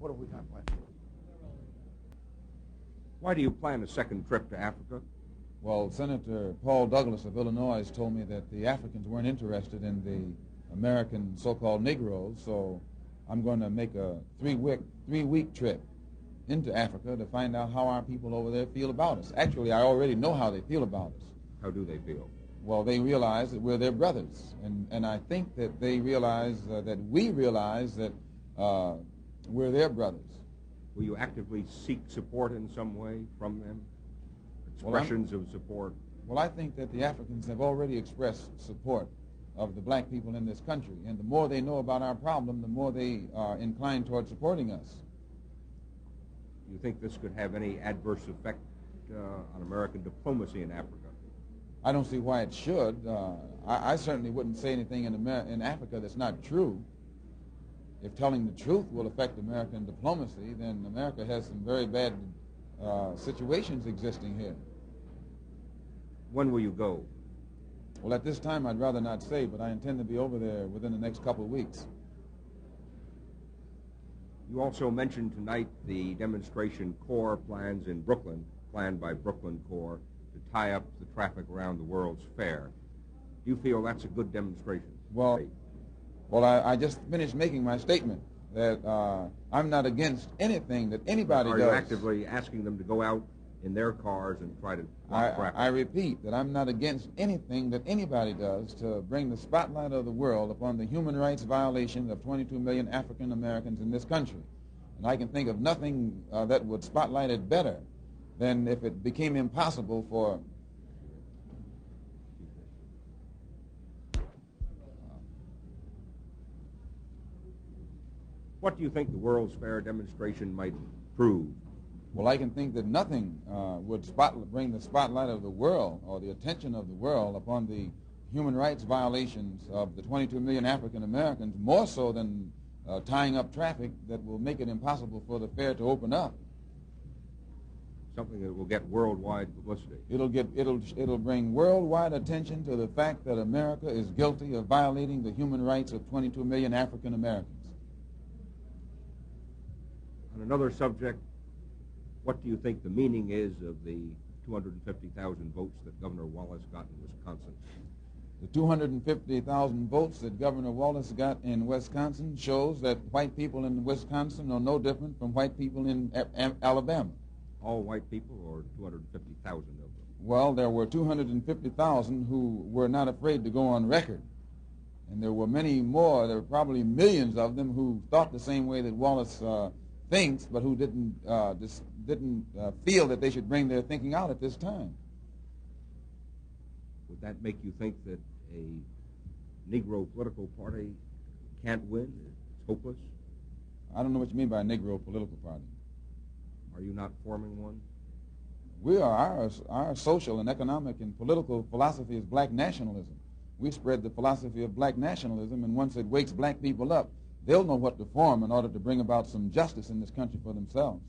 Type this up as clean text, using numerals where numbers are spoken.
what have we got left? Why do you plan a second trip to Africa? Well, Senator Paul Douglas of Illinois has told me that the Africans weren't interested in the American so-called Negroes, so I'm going to make a three-week trip into Africa to find out how our people over there feel about us. Actually, I already know how they feel about us. How do they feel? Well, they realize that we're their brothers, and I think that they realize that we realize that we're their brothers. Will you actively seek support in some way from them? Expressions of support? Well, I think that the Africans have already expressed support of the black people in this country, and the more they know about our problem, the more they are inclined toward supporting us. Do you think this could have any adverse effect on American diplomacy in Africa? I don't see why it should. I certainly wouldn't say anything in Africa that's not true. If telling the truth will affect American diplomacy, then America has some very bad situations existing here. When will you go? Well, at this time, I'd rather not say, but I intend to be over there within the next couple of weeks. You also mentioned tonight the demonstration Corps plans in Brooklyn, planned by Brooklyn Corps, to tie up the traffic around the World's Fair. Do you feel that's a good demonstration? Well, I just finished making my statement that I'm not against anything that anybody does. Are you actively asking them to go out in their cars and try to block traffic? I repeat that I'm not against anything that anybody does to bring the spotlight of the world upon the human rights violations of 22 million African Americans in this country. And I can think of nothing that would spotlight it better than if it became impossible for What do you think the World's Fair demonstration might prove? Well, I can think that nothing would bring the spotlight of the world or the attention of the world upon the human rights violations of the 22 million African Americans more so than tying up traffic that will make it impossible for the fair to open up. Something that will get worldwide publicity. It'll bring worldwide attention to the fact that America is guilty of violating the human rights of 22 million African Americans. On another subject, what do you think the meaning is of the 250,000 votes that Governor Wallace got in Wisconsin? The 250,000 votes that Governor Wallace got in Wisconsin shows that white people in Wisconsin are no different from white people in Alabama. All white people, or 250,000 of them? Well, there were 250,000 who were not afraid to go on record. And there were many more, there were probably millions of them who thought the same way that Wallace thinks, but who didn't feel that they should bring their thinking out at this time. Would that make you think that a Negro political party can't win? It's hopeless? I don't know what you mean by a Negro political party. Are you not forming one? We are. Our social and economic and political philosophy is black nationalism. We spread the philosophy of black nationalism, and once it wakes black people up, they'll know what to form in order to bring about some justice in this country for themselves.